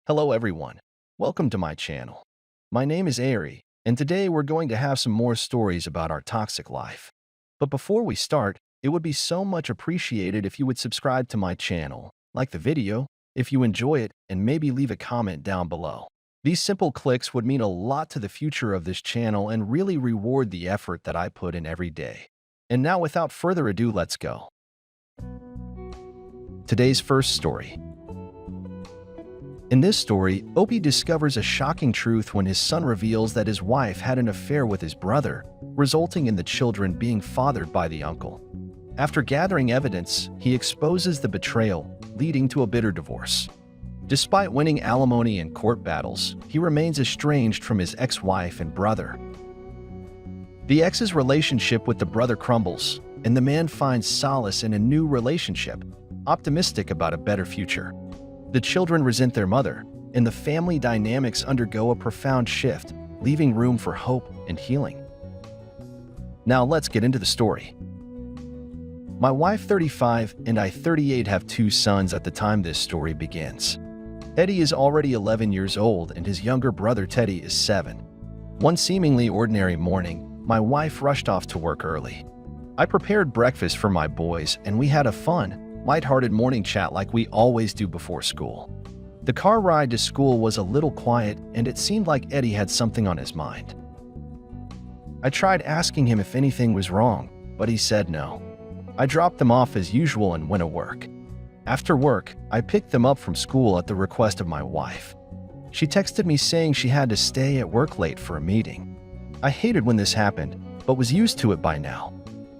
Hello everyone, welcome to my channel. My name is Ari, and today we're going to have some more stories about our toxic life. But before we start, it would be so much appreciated if you would subscribe to my channel, like the video, if you enjoy it, and maybe leave a comment down below. These simple clicks would mean a lot to the future of this channel and really reward the effort that I put in every day. And now without further ado, let's go. Today's first story. In this story, Opie discovers a shocking truth when his son reveals that his wife had an affair with his brother, resulting in the children being fathered by the uncle. After gathering evidence, he exposes the betrayal, leading to a bitter divorce. Despite winning alimony and court battles, he remains estranged from his ex-wife and brother. The ex's relationship with the brother crumbles, and the man finds solace in a new relationship, optimistic about a better future. The children resent their mother, and the family dynamics undergo a profound shift, leaving room for hope and healing. Now let's get into the story. My wife, 35, and I, 38, have two sons at the time this story begins. Eddie is already 11 years old, and his younger brother, Teddy, is 7. One seemingly ordinary morning, my wife rushed off to work early. I prepared breakfast for my boys, and we had a fun, lighthearted morning chat like we always do before school. The car ride to school was a little quiet, and it seemed like Eddie had something on his mind. I tried asking him if anything was wrong, but he said no. I dropped them off as usual and went to work. After work, I picked them up from school at the request of my wife. She texted me saying she had to stay at work late for a meeting. I hated when this happened, but was used to it by now.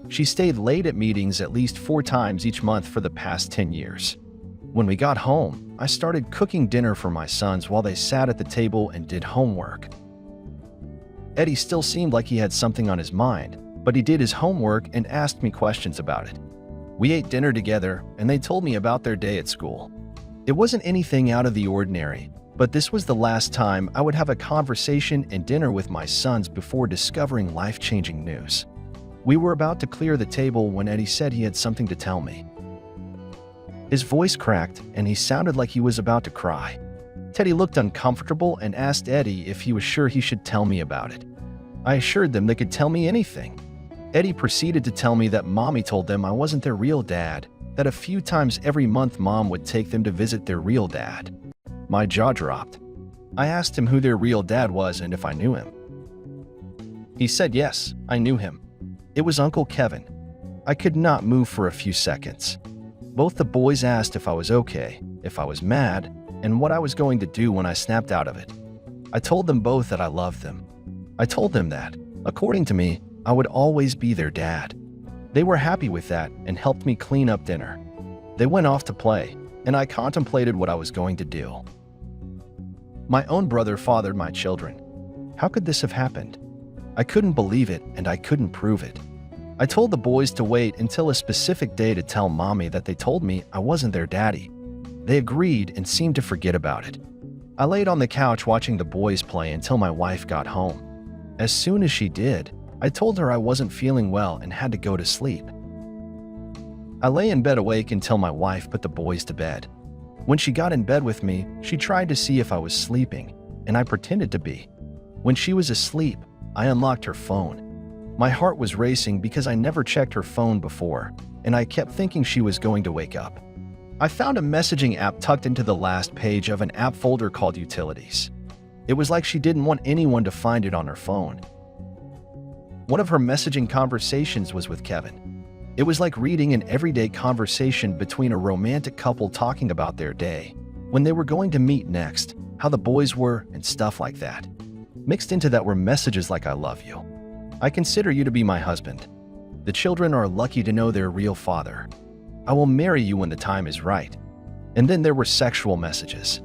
She stayed late at meetings at least 4 times each month for the past 10 years. When we got home, I started cooking dinner for my sons while they sat at the table and did homework. Eddie still seemed like he had something on his mind, but he did his homework and asked me questions about it. We ate dinner together, and they told me about their day at school. It wasn't anything out of the ordinary, but this was the last time I would have a conversation and dinner with my sons before discovering life-changing news. We were about to clear the table when Eddie said he had something to tell me. His voice cracked, and he sounded like he was about to cry. Teddy looked uncomfortable and asked Eddie if he was sure he should tell me about it. I assured them they could tell me anything. Eddie proceeded to tell me that Mommy told them I wasn't their real dad, that a few times every month Mom would take them to visit their real dad. My jaw dropped. I asked him who their real dad was and if I knew him. He said yes, I knew him. It was Uncle Kevin. I could not move for a few seconds. Both the boys asked if I was okay, if I was mad, and what I was going to do when I snapped out of it. I told them both that I loved them. I told them that, according to me, I would always be their dad. They were happy with that and helped me clean up dinner. They went off to play, and I contemplated what I was going to do. My own brother fathered my children. How could this have happened? I couldn't believe it, and I couldn't prove it. I told the boys to wait until a specific day to tell Mommy that they told me I wasn't their daddy. They agreed and seemed to forget about it. I laid on the couch watching the boys play until my wife got home. As soon as she did, I told her I wasn't feeling well and had to go to sleep. I lay in bed awake until my wife put the boys to bed. When she got in bed with me, she tried to see if I was sleeping, and I pretended to be. When she was asleep, I unlocked her phone. My heart was racing because I never checked her phone before, and I kept thinking she was going to wake up. I found a messaging app tucked into the last page of an app folder called Utilities. It was like she didn't want anyone to find it on her phone. One of her messaging conversations was with Kevin. It was like reading an everyday conversation between a romantic couple talking about their day, when they were going to meet next, how the boys were, and stuff like that. Mixed into that were messages like "I love you. I consider you to be my husband. The children are lucky to know their real father. I will marry you when the time is right." And then there were sexual messages.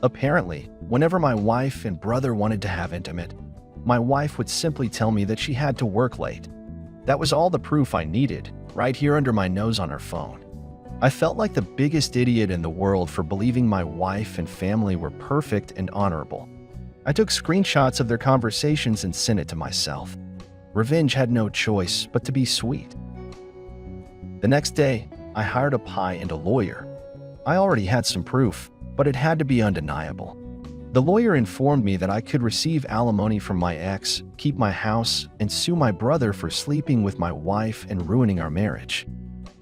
Apparently, whenever my wife and brother wanted to have intimate, my wife would simply tell me that she had to work late. That was all the proof I needed, right here under my nose on her phone. I felt like the biggest idiot in the world for believing my wife and family were perfect and honorable. I took screenshots of their conversations and sent it to myself. Revenge had no choice but to be sweet. The next day, I hired a PI and a lawyer. I already had some proof. but it had to be undeniable. The lawyer informed me that I could receive alimony from my ex, keep my house, and sue my brother for sleeping with my wife and ruining our marriage.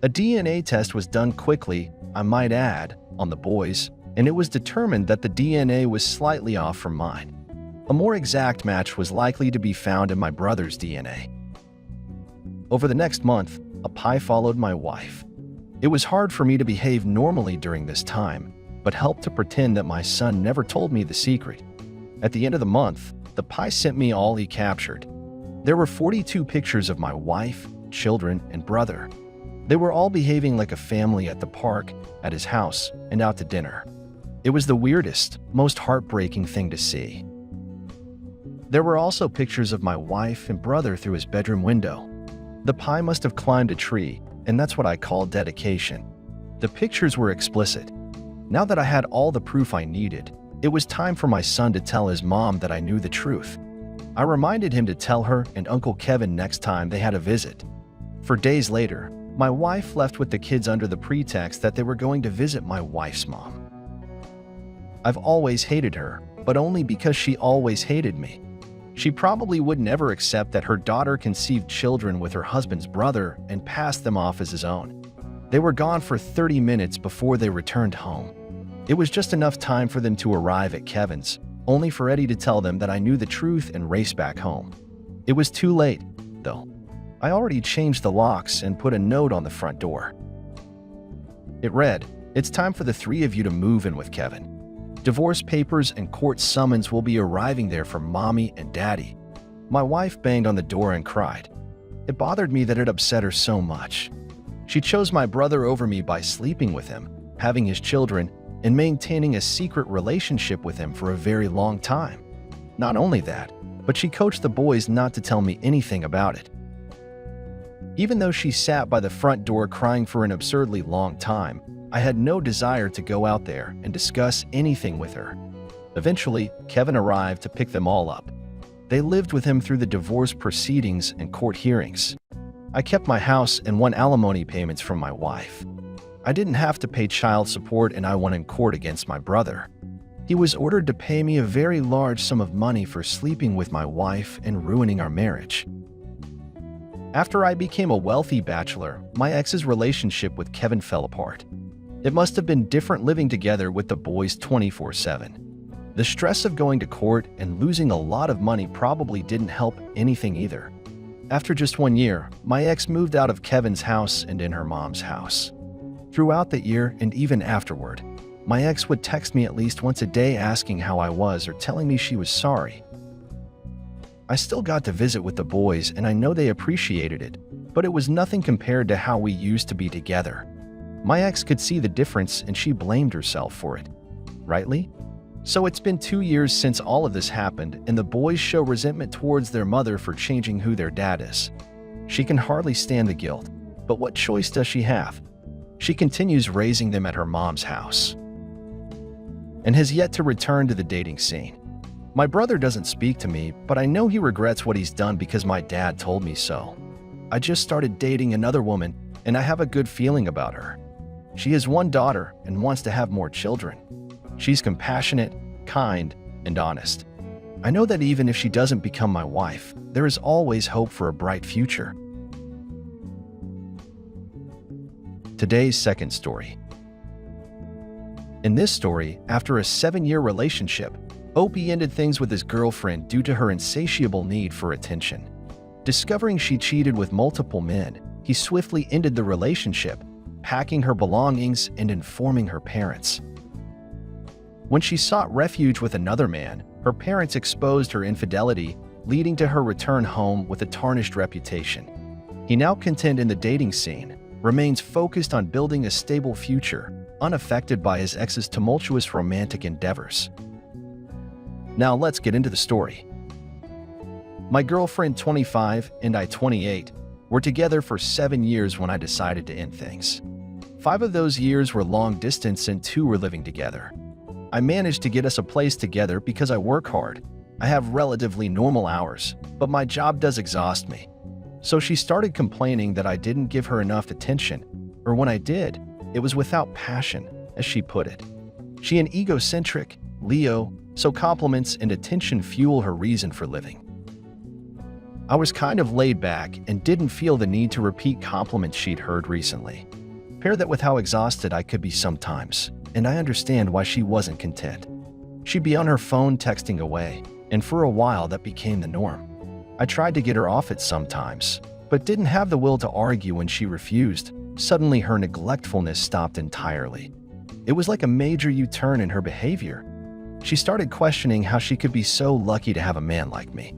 A DNA test was done quickly, I might add, on the boys, and it was determined that the DNA was slightly off from mine. A more exact match was likely to be found in my brother's DNA. Over the next month, a pie followed my wife. It was hard for me to behave normally during this time, but helped to pretend that my son never told me the secret. At the end of the month, the pie sent me all he captured. There were 42 pictures of my wife, children, and brother. They were all behaving like a family at the park, at his house, and out to dinner. It was the weirdest, most heartbreaking thing to see. There were also pictures of my wife and brother through his bedroom window. The pie must have climbed a tree, and that's what I call dedication. The pictures were explicit. Now that I had all the proof I needed, it was time for my son to tell his mom that I knew the truth. I reminded him to tell her and Uncle Kevin next time they had a visit. For days later, my wife left with the kids under the pretext that they were going to visit my wife's mom. I've always hated her, but only because she always hated me. She probably would never accept that her daughter conceived children with her husband's brother and passed them off as his own. They were gone for 30 minutes before they returned home. It was just enough time for them to arrive at Kevin's, only for Eddie to tell them that I knew the truth and race back home. It was too late, though. I already changed the locks and put a note on the front door. It read, "It's time for the three of you to move in with Kevin. Divorce papers and court summons will be arriving there for Mommy and Daddy." My wife banged on the door and cried. It bothered me that it upset her so much. She chose my brother over me by sleeping with him, having his children, and maintaining a secret relationship with him for a very long time. Not only that, but she coached the boys not to tell me anything about it. Even though she sat by the front door crying for an absurdly long time, I had no desire to go out there and discuss anything with her. Eventually, Kevin arrived to pick them all up. They lived with him through the divorce proceedings and court hearings. I kept my house and won alimony payments from my wife. I didn't have to pay child support, and I won in court against my brother. He was ordered to pay me a very large sum of money for sleeping with my wife and ruining our marriage. After I became a wealthy bachelor, my ex's relationship with Kevin fell apart. It must have been different living together with the boys 24/7. The stress of going to court and losing a lot of money probably didn't help anything either. After just 1 year, my ex moved out of Kevin's house and in her mom's house. Throughout the year and even afterward, my ex would text me at least once a day asking how I was or telling me she was sorry. I still got to visit with the boys, and I know they appreciated it, but it was nothing compared to how we used to be together. My ex could see the difference, and she blamed herself for it. Rightly? So it's been 2 years since all of this happened, and the boys show resentment towards their mother for changing who their dad is. She can hardly stand the guilt, but what choice does she have? She continues raising them at her mom's house and has yet to return to the dating scene. My brother doesn't speak to me, but I know he regrets what he's done because my dad told me so. I just started dating another woman, and I have a good feeling about her. She has 1 daughter and wants to have more children. She's compassionate, kind, and honest. I know that even if she doesn't become my wife, there is always hope for a bright future. Today's second story. In this story, after a 7-year relationship, Opie ended things with his girlfriend due to her insatiable need for attention. Discovering she cheated with multiple men, he swiftly ended the relationship, packing her belongings and informing her parents. When she sought refuge with another man, her parents exposed her infidelity, leading to her return home with a tarnished reputation. He, now content in the dating scene, remains focused on building a stable future, unaffected by his ex's tumultuous romantic endeavors. Now let's get into the story. My girlfriend, 25, and I, 28, were together for 7 years when I decided to end things. 5 of those years were long distance and 2 were living together. I managed to get us a place together because I work hard. I have relatively normal hours, but my job does exhaust me. So she started complaining that I didn't give her enough attention, or when I did, it was without passion, as she put it. She an egocentric, Leo, so compliments and attention fuel her reason for living. I was kind of laid back and didn't feel the need to repeat compliments she'd heard recently. Pair that with how exhausted I could be sometimes, and I understand why she wasn't content. She'd be on her phone texting away, and for a while that became the norm. I tried to get her off it sometimes, but didn't have the will to argue when she refused. Suddenly her neglectfulness stopped entirely. It was like a major U-turn in her behavior. She started questioning how she could be so lucky to have a man like me.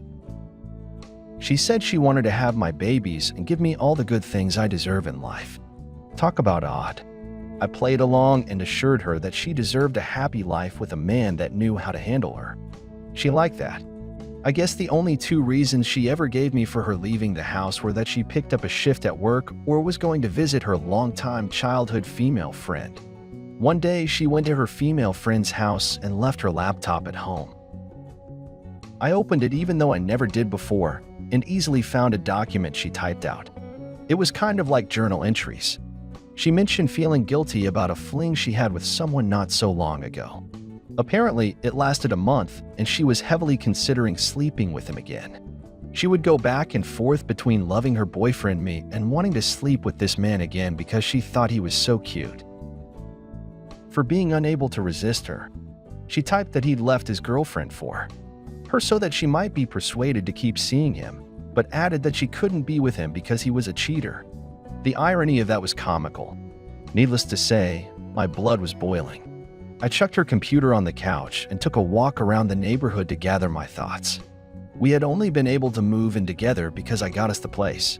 She said she wanted to have my babies and give me all the good things I deserve in life. Talk about odd. I played along and assured her that she deserved a happy life with a man that knew how to handle her. She liked that. I guess the only two reasons she ever gave me for her leaving the house were that she picked up a shift at work or was going to visit her longtime childhood female friend. One day, she went to her female friend's house and left her laptop at home. I opened it even though I never did before and easily found a document she typed out. It was kind of like journal entries. She mentioned feeling guilty about a fling she had with someone not so long ago. Apparently, it lasted a month and she was heavily considering sleeping with him again. She would go back and forth between loving her boyfriend me and wanting to sleep with this man again because she thought he was so cute. For being unable to resist her, she typed that he'd left his girlfriend for her so that she might be persuaded to keep seeing him, but added that she couldn't be with him because he was a cheater. The irony of that was comical. Needless to say, my blood was boiling. I chucked her computer on the couch and took a walk around the neighborhood to gather my thoughts. We had only been able to move in together because I got us the place.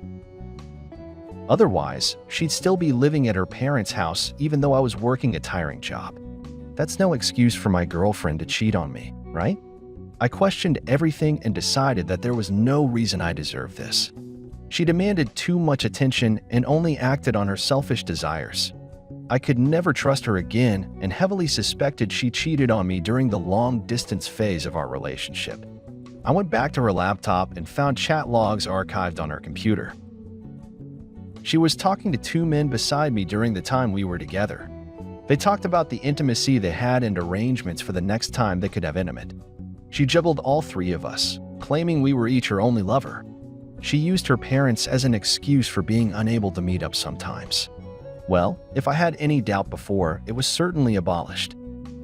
Otherwise, she'd still be living at her parents' house even though I was working a tiring job. That's no excuse for my girlfriend to cheat on me, right? I questioned everything and decided that there was no reason I deserved this. She demanded too much attention and only acted on her selfish desires. I could never trust her again and heavily suspected she cheated on me during the long-distance phase of our relationship. I went back to her laptop and found chat logs archived on her computer. She was talking to two men beside me during the time we were together. They talked about the intimacy they had and arrangements for the next time they could have intimate. She juggled all three of us, claiming we were each her only lover. She used her parents as an excuse for being unable to meet up sometimes. Well, if I had any doubt before, it was certainly abolished.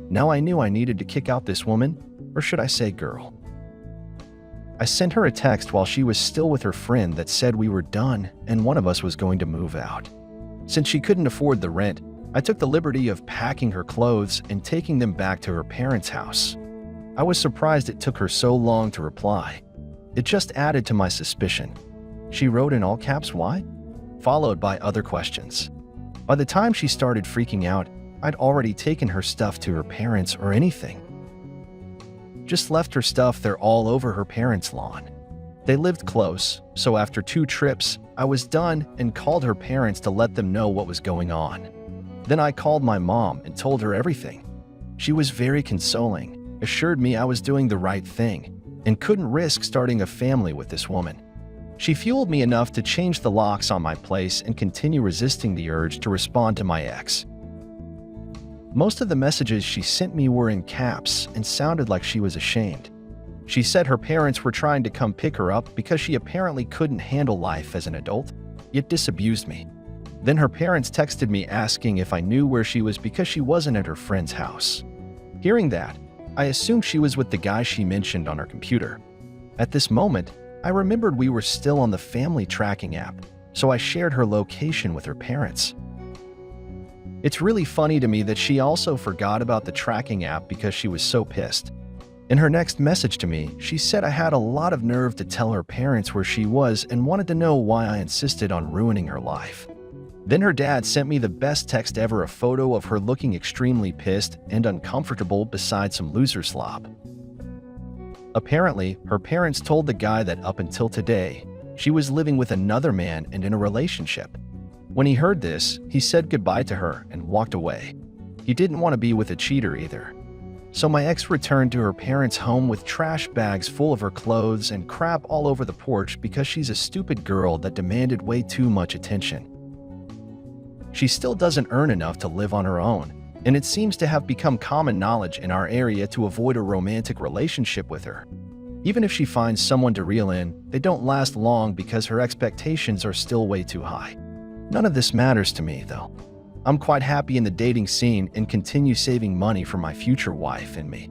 Now I knew I needed to kick out this woman, or should I say girl. I sent her a text while she was still with her friend that said we were done and one of us was going to move out. Since she couldn't afford the rent, I took the liberty of packing her clothes and taking them back to her parents' house. I was surprised it took her so long to reply. It just added to my suspicion. She wrote in all caps, "Why?" followed by other questions. By the time she started freaking out, I'd already taken her stuff to her parents or anything. Just left her stuff there all over her parents' lawn. They lived close, so after 2 trips, I was done and called her parents to let them know what was going on. Then I called my mom and told her everything. She was very consoling, assured me I was doing the right thing, and couldn't risk starting a family with this woman. She fueled me enough to change the locks on my place and continue resisting the urge to respond to my ex. Most of the messages she sent me were in caps and sounded like she was ashamed. She said her parents were trying to come pick her up because she apparently couldn't handle life as an adult, yet disabused me. Then her parents texted me asking if I knew where she was because she wasn't at her friend's house. Hearing that, I assumed she was with the guy she mentioned on her computer. At this moment, I remembered we were still on the family tracking app, so I shared her location with her parents. It's really funny to me that she also forgot about the tracking app because she was so pissed. In her next message to me, she said I had a lot of nerve to tell her parents where she was and wanted to know why I insisted on ruining her life. Then her dad sent me the best text ever, a photo of her looking extremely pissed and uncomfortable beside some loser slop. Apparently, her parents told the guy that up until today, she was living with another man and in a relationship. When he heard this, he said goodbye to her and walked away. He didn't want to be with a cheater either. So my ex returned to her parents' home with trash bags full of her clothes and crap all over the porch because she's a stupid girl that demanded way too much attention. She still doesn't earn enough to live on her own, and it seems to have become common knowledge in our area to avoid a romantic relationship with her. Even if she finds someone to reel in, they don't last long because her expectations are still way too high. None of this matters to me, though. I'm quite happy in the dating scene and continue saving money for my future wife and me.